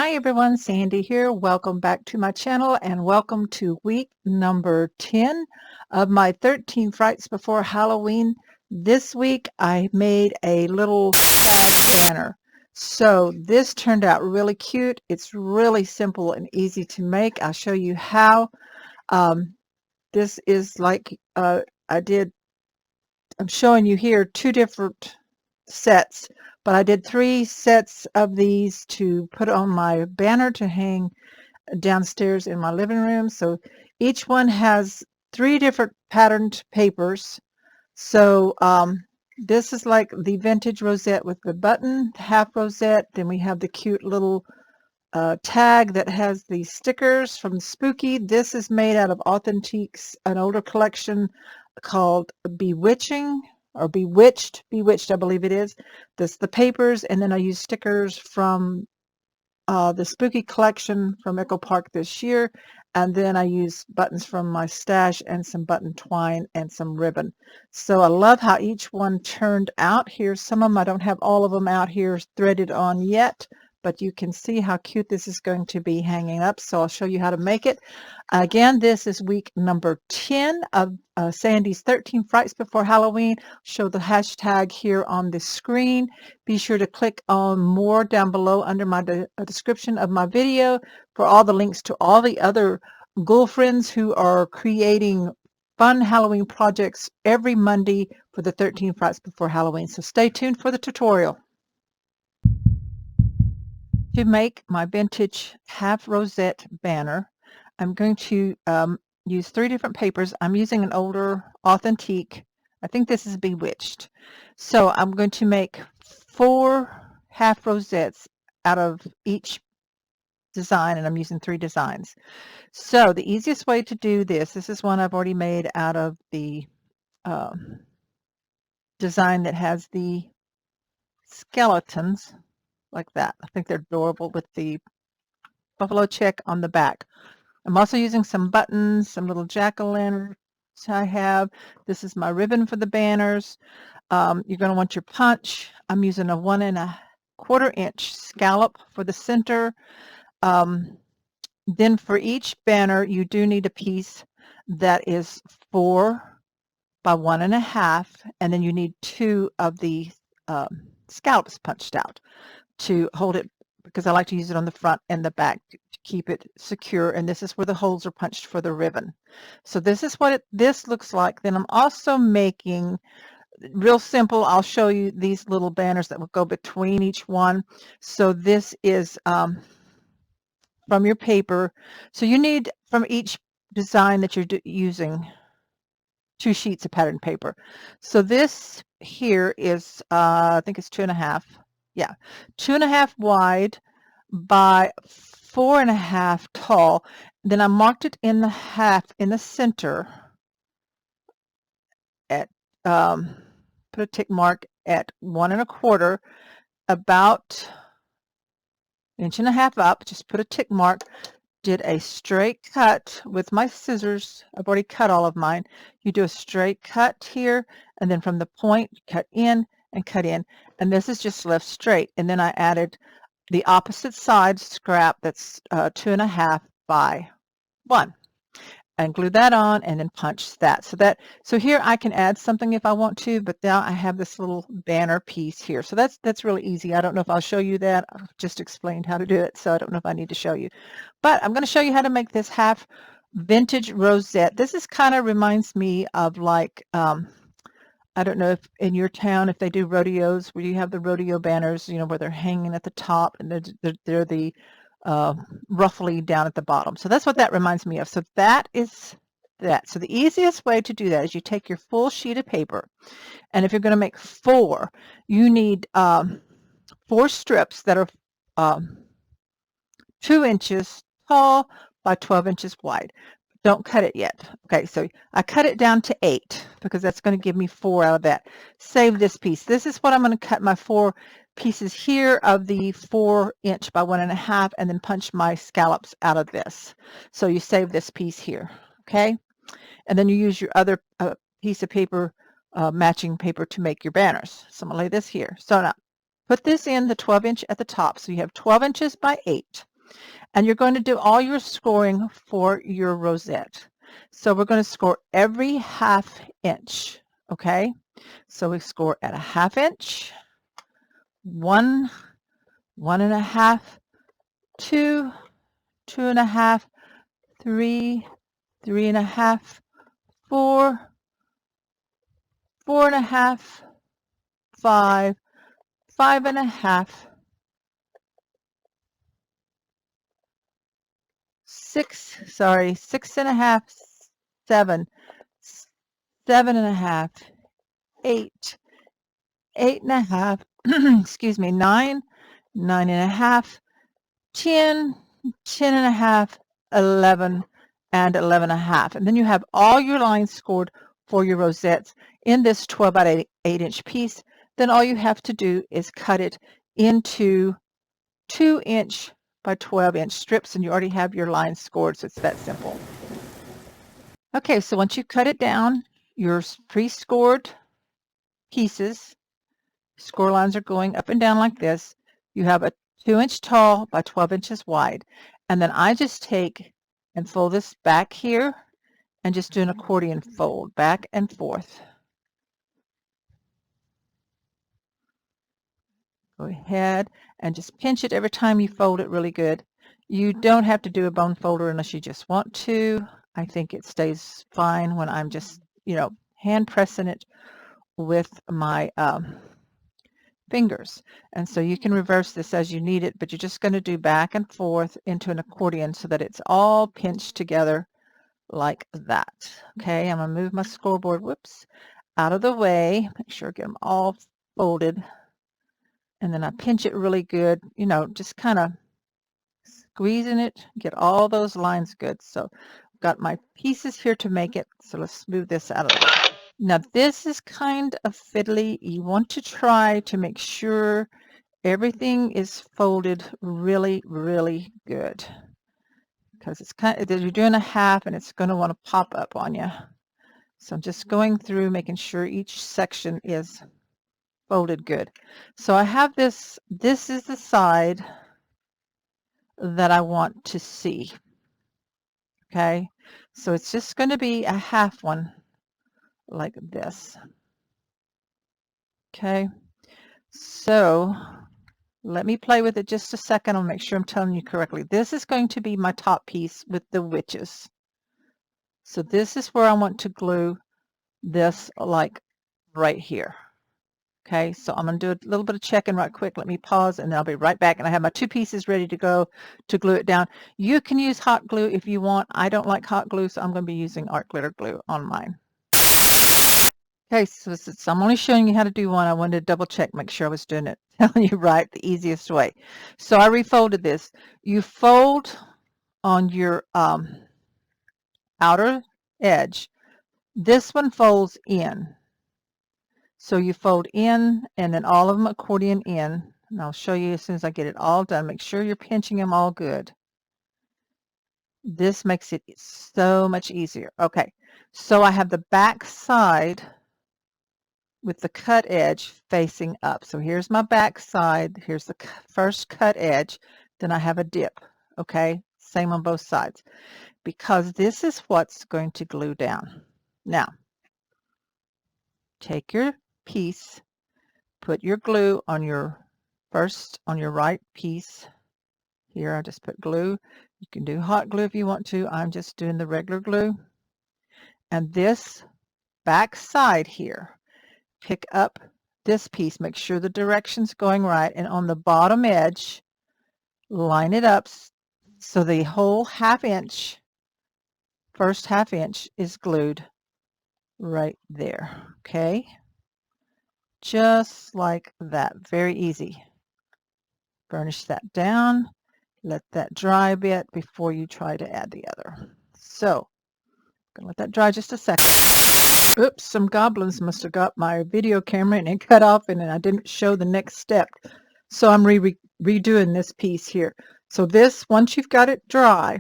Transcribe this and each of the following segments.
Hi everyone, Sandy here. Welcome back to my channel and welcome to week number 10 of my 13 Frights Before Halloween. This week I made a little tag banner. So this turned out really cute. It's really simple and easy to make. I'll show you how. This is like I'm showing you here two different sets, but I did 3 sets of these to put on my banner to hang downstairs in my living room. So each one has 3 different patterned papers. So this is like the vintage rosette with the button, half rosette. Then we have the cute little tag that has the stickers from Spooky. This is made out of Authentiques, an older collection called Bewitching or Bewitched, I believe it is. This the papers, and then I use stickers from the Spooky collection from Echo Park this year, and then I use buttons from my stash and some button twine and some ribbon. So I love how each one turned out. Here, some of them, I don't have all of them out here threaded on yet, but you can see how cute this is going to be hanging up. So I'll show you how to make it. Again, this is week number 10 of Sandy's 13 Frights Before Halloween. Show the hashtag here on the screen. Be sure to click on more down below under my description of my video for all the links to all the other girlfriends who are creating fun Halloween projects every Monday for the 13 Frights Before Halloween. So stay tuned for the tutorial. To make my vintage half rosette banner, I'm going to use 3 different papers. I'm using an older Authentique. I think this is Bewitched. So I'm going to make 4 half rosettes out of each design, and I'm using 3 designs. So the easiest way to do this is one I've already made out of the design that has the skeletons like that. I think they're adorable with the buffalo check on the back. I'm also using some buttons, some little jack-o'-lanterns I have. This is my ribbon for the banners. You're going to want your punch. I'm using a 1 1/4 inch scallop for the center. Then for each banner, you do need a piece that is 4 by 1 1/2, and then you need 2 of the scallops punched out to hold it, because I like to use it on the front and the back to keep it secure. And this is where the holes are punched for the ribbon. So this is what this looks like. Then I'm also making, real simple, I'll show you these little banners that will go between each one. So this is from your paper. So you need, from each design that you're using, 2 sheets of patterned paper. So this here is, I think it's 2.5. Yeah, 2.5 wide by 4.5 tall. Then I marked it in the half in the center at, put a tick mark at 1 1/4, about 1.5 inches up. Just put a tick mark. Did a straight cut with my scissors. I've already cut all of mine. You do a straight cut here, and then from the point, cut in and cut in. And this is just left straight. And then I added the opposite side scrap that's 2.5 by 1. And glue that on, and then punch that. So here I can add something if I want to, but now I have this little banner piece here. So that's really easy. I don't know if I'll show you that. I've just explained how to do it, so I don't know if I need to show you. But I'm going to show you how to make this half vintage rosette. This is kind of reminds me of, like, I don't know if in your town, if they do rodeos where you have the rodeo banners, you know, where they're hanging at the top and they're the roughly down at the bottom. So that's what that reminds me of. So that is that. So the easiest way to do that is you take your full sheet of paper, and if you're going to make 4, you need 4 strips that are 2 inches tall by 12 inches wide. Don't cut it yet. Okay, so I cut it down to 8 because that's going to give me 4 out of that. Save this piece. This is what I'm going to cut my 4 pieces here of the 4 inch by 1 1/2, and then punch my scallops out of this. So you save this piece here, okay? And then you use your other piece of paper, matching paper, to make your banners. So I'm going to lay this here. So now put this in the 12 inch at the top. So you have 12 inches by 8. And you're going to do all your scoring for your rosette. So we're going to score every 1/2 inch, okay? So we score at a 1/2 inch, 1, 1.5, 2, 2.5, 3, 3.5, 4, 4.5, 5, 5.5, 6, sorry, 6.5, 7, 7.5, 8, 8.5, excuse me, 9, 9.5, 10, 10.5, 11, and 11.5. And then you have all your lines scored for your rosettes in this 12 by 8-inch piece. Then all you have to do is cut it into 2-inch by 12-inch strips, and you already have your lines scored, so it's that simple. Okay, so once you cut it down, your pre-scored pieces, score lines are going up and down like this. You have a 2-inch tall by 12 inches wide. And then I just take and fold this back here and just do an accordion fold back and forth. Go ahead and just pinch it every time you fold it really good. You don't have to do a bone folder unless you just want to. I think it stays fine when I'm just, hand pressing it with my fingers. And so you can reverse this as you need it, but you're just going to do back and forth into an accordion so that it's all pinched together like that. Okay, I'm going to move my scoreboard, out of the way. Make sure I get them all folded. And then I pinch it really good, just kind of squeezing it, get all those lines good. So I've got my pieces here to make it. So let's move this out of the way. Now this is kind of fiddly. You want to try to make sure everything is folded really, really good, because it's you're doing a half and it's going to want to pop up on you. So I'm just going through making sure each section is folded good. So I have this is the side that I want to see. Okay, so it's just going to be a half one like this. Okay, so let me play with it just a second. I'll make sure I'm telling you correctly. This is going to be my top piece with the witches. So this is where I want to glue this, like right here. Okay, so I'm going to do a little bit of checking right quick. Let me pause and I'll be right back. And I have my 2 pieces ready to go to glue it down. You can use hot glue if you want. I don't like hot glue, so I'm going to be using art glitter glue on mine. Okay, so since I'm only showing you how to do one, I wanted to double check, make sure I was doing it, telling you right, the easiest way. So I refolded this. You fold on your outer edge. This one folds in. So you fold in and then all of them accordion in. And I'll show you as soon as I get it all done. Make sure you're pinching them all good. This makes it so much easier. Okay, so I have the back side with the cut edge facing up. So here's my back side. Here's the first cut edge. Then I have a dip. Okay, same on both sides, because this is what's going to glue down. Now, take your piece, put your glue on your right piece. Here I just put glue. You can do hot glue if you want to. I'm just doing the regular glue. And this back side here, pick up this piece, make sure the direction's going right, and on the bottom edge, line it up so the whole first half inch is glued right there. Okay, just like that. Very easy. Burnish that down, let that dry a bit before you try to add the other. So I'm gonna let that dry just a second. Oops, some goblins must have got my video camera and it cut off, and I didn't show the next step. So I'm redoing this piece here. So this, once you've got it dry,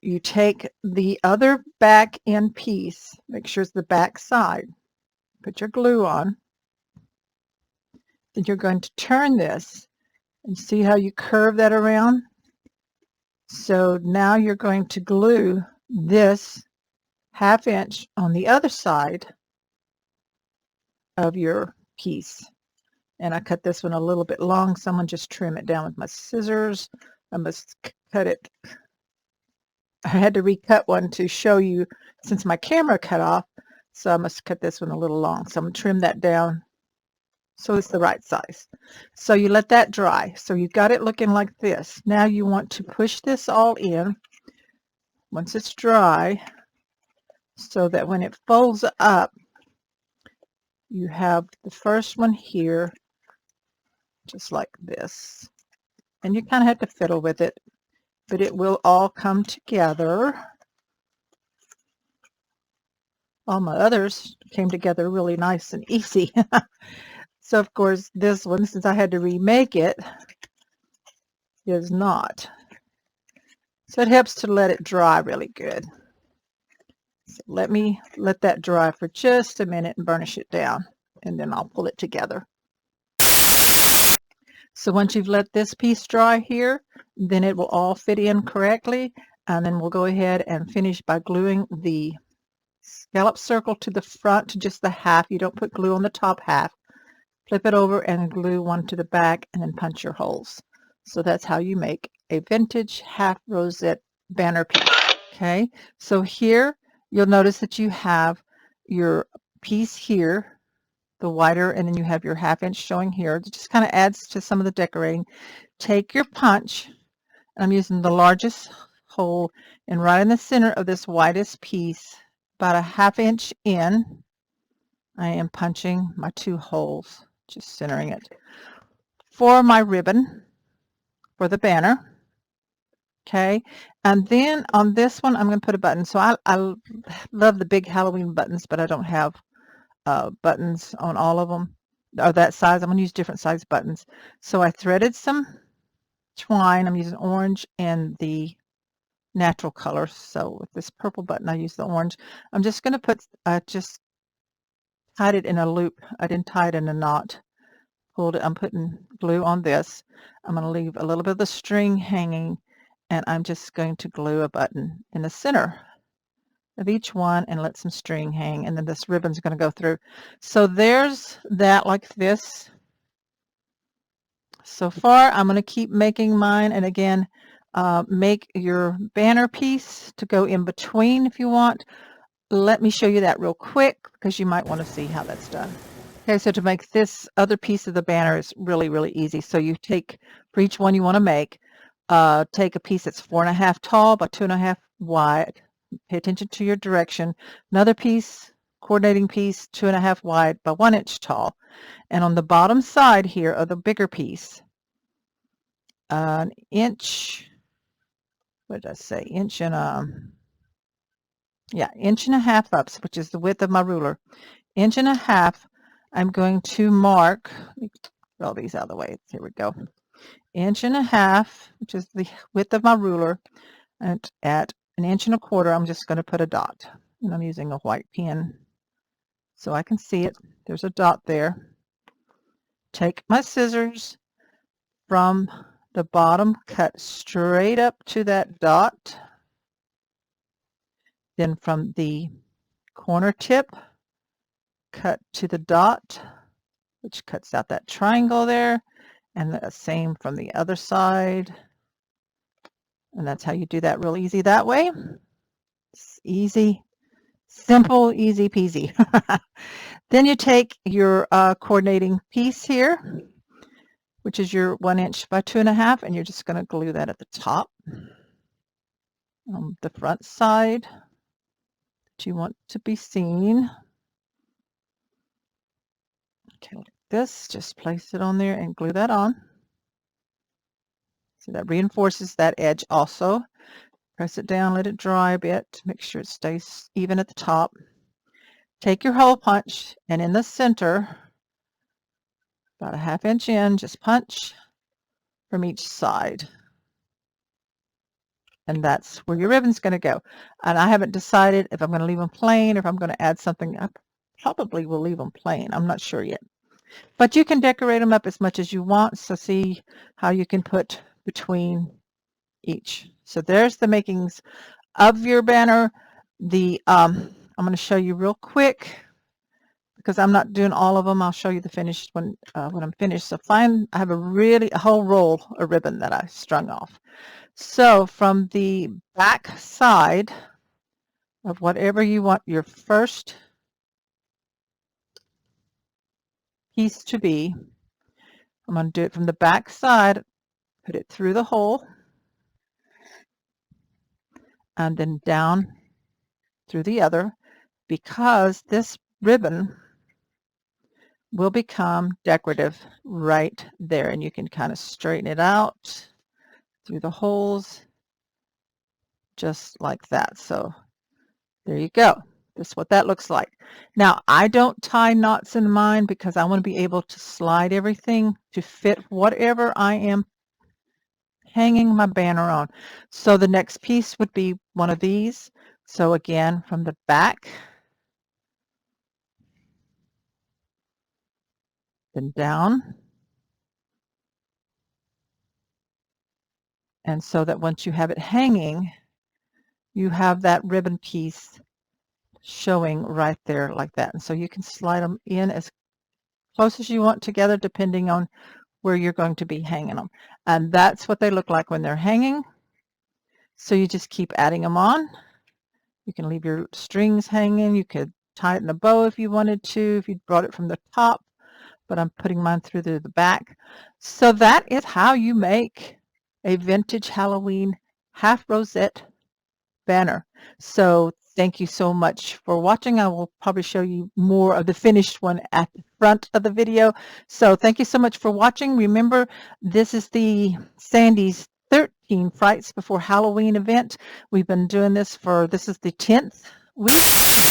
you take the other back end piece, make sure it's the back side, put your glue on, then you're going to turn this and see how you curve that around. So now you're going to glue this 1/2 inch on the other side of your piece. And I cut this one a little bit long, so I'm going to just trim it down with my scissors. I must cut it. I had to recut one to show you since my camera cut off, so I must cut this one a little long. So I'm going to trim that down so it's the right size. So you let that dry. So you've got it looking like this. Now you want to push this all in once it's dry so that when it folds up, you have the first one here just like this. And you kind of have to fiddle with it, but it will all come together. All my others came together really nice and easy. So of course this one, since I had to remake it, is not. So it helps to let it dry really good. So let me let that dry for just a minute and burnish it down, and then I'll pull it together. So once you've let this piece dry here, then it will all fit in correctly, and then we'll go ahead and finish by gluing the scallop circle to the front to just the half. You don't put glue on the top half. Flip it over and glue one to the back and then punch your holes. So that's how you make a vintage half rosette banner piece. Okay, so here you'll notice that you have your piece here, the wider, and then you have your 1/2 inch showing here. It just kind of adds to some of the decorating. Take your punch. I'm using the largest hole, and right in the center of this widest piece, about a 1/2 inch in, I am punching my 2 holes, just centering it. For my ribbon, for the banner, okay, and then on this one I'm going to put a button. So I love the big Halloween buttons, but I don't have buttons on all of them or that size. I'm going to use different size buttons. So I threaded some twine. I'm using orange and the natural color. So with this purple button I use the orange. I'm just going to put, I just tied it in a loop. I didn't tie it in a knot. Pulled it. I'm putting glue on this. I'm going to leave a little bit of the string hanging, and I'm just going to glue a button in the center of each one and let some string hang, and then this ribbon's going to go through. So there's that, like this. So far I'm going to keep making mine, and again, make your banner piece to go in between if you want. Let me show you that real quick because you might want to see how that's done. Okay, so to make this other piece of the banner is really, really easy. So you take, for each one you want to make, take a piece that's 4.5 tall by 2.5 wide. Pay attention to your direction. Another piece, coordinating piece, 2.5 wide by 1 inch tall. And on the bottom side here of the bigger piece, an inch, what did I say? Inch and yeah, 1.5 inches up, which is the width of my ruler. 1.5 inches. I'm going to mark, let me get all these out of the way. Here we go. 1.5 inches, which is the width of my ruler, and at 1.25 inches, I'm just going to put a dot. And I'm using a white pen so I can see it. There's a dot there. Take my scissors from the bottom, cut straight up to that dot. Then from the corner tip, cut to the dot, which cuts out that triangle there, and the same from the other side. And that's how you do that real easy that way. It's easy, simple, easy peasy. Then you take your coordinating piece here, which is your 1 inch by 2.5, and you're just going to glue that at the top on the front side that you want to be seen. Okay, like this, just place it on there and glue that on. So that reinforces that edge also. Press it down, let it dry a bit, make sure it stays even at the top. Take your hole punch, and in the center, about a 1/2 inch in, just punch from each side. And that's where your ribbon's going to go. And I haven't decided if I'm going to leave them plain or if I'm going to add something. I probably will leave them plain. I'm not sure yet. But you can decorate them up as much as you want. So see how you can put between each So there's the makings of your banner. I'm going to show you real quick because I'm not doing all of them. I'll show you the finished one when I'm finished. So I have a whole roll of ribbon that I strung off. So from the back side of whatever you want your first piece to be, I'm going to do it from the back side, put it through the hole, and then down through the other, because this ribbon will become decorative right there, and you can kind of straighten it out through the holes just like that. So there you go. This is what that looks like. Now, I don't tie knots in mine because I want to be able to slide everything to fit whatever I am hanging my banner on. So the next piece would be one of these. So again, from the back, then down. And so that once you have it hanging, you have that ribbon piece showing right there like that. And so you can slide them in as close as you want together depending on where you're going to be hanging them. And that's what they look like when they're hanging. So you just keep adding them on. You can leave your strings hanging. You could tie it in a bow if you wanted to, if you brought it from the top, but I'm putting mine through the back. So that is how you make a vintage Halloween half rosette banner. So thank you so much for watching. I will probably show you more of the finished one at the front of the video. So thank you so much for watching. Remember, this is the Sandy's 13 Frights Before Halloween event. We've been doing this this is the 10th week.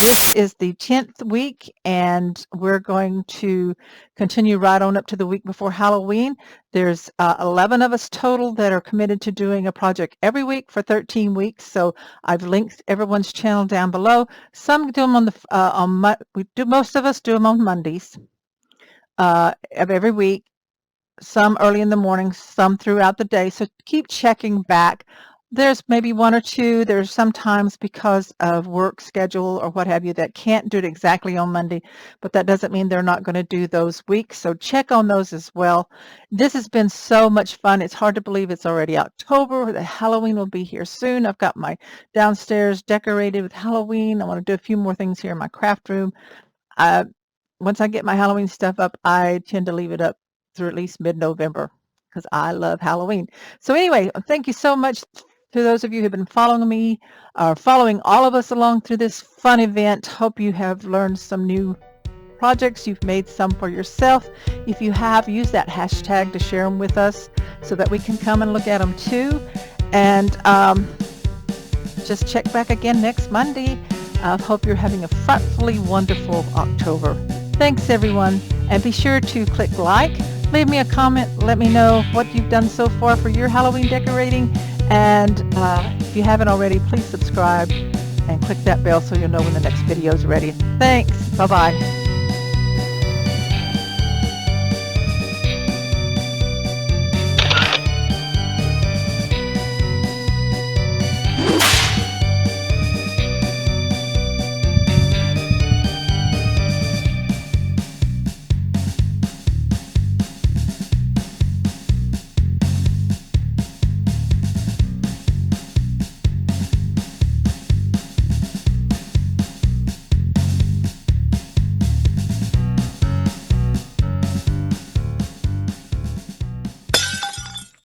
This is the 10th week, and we're going to continue right on up to the week before Halloween. There's 11 of us total that are committed to doing a project every week for 13 weeks. So I've linked everyone's channel down below. Some do them most of us do them on Mondays of every week. Some early in the morning, some throughout the day. So keep checking back. There's maybe one or two. There's sometimes because of work schedule or what have you that can't do it exactly on Monday, but that doesn't mean they're not going to do those weeks. So check on those as well. This has been so much fun. It's hard to believe it's already October. The Halloween will be here soon. I've got my downstairs decorated with Halloween. I want to do a few more things here in my craft room. Once I get my Halloween stuff up, I tend to leave it up through at least mid-November because I love Halloween. So anyway, thank you so much to those of you who've been following me, following all of us along through this fun event. Hope you have learned some new projects. You've made some for yourself. If you have, use that hashtag to share them with us so that we can come and look at them too. And just check back again next Monday. I hope you're having a frightfully wonderful October. Thanks everyone, and be sure to click like, leave me a comment, let me know what you've done so far for your Halloween decorating, and if you haven't already, please subscribe and click that bell so you'll know when the next video is ready. Thanks, bye-bye.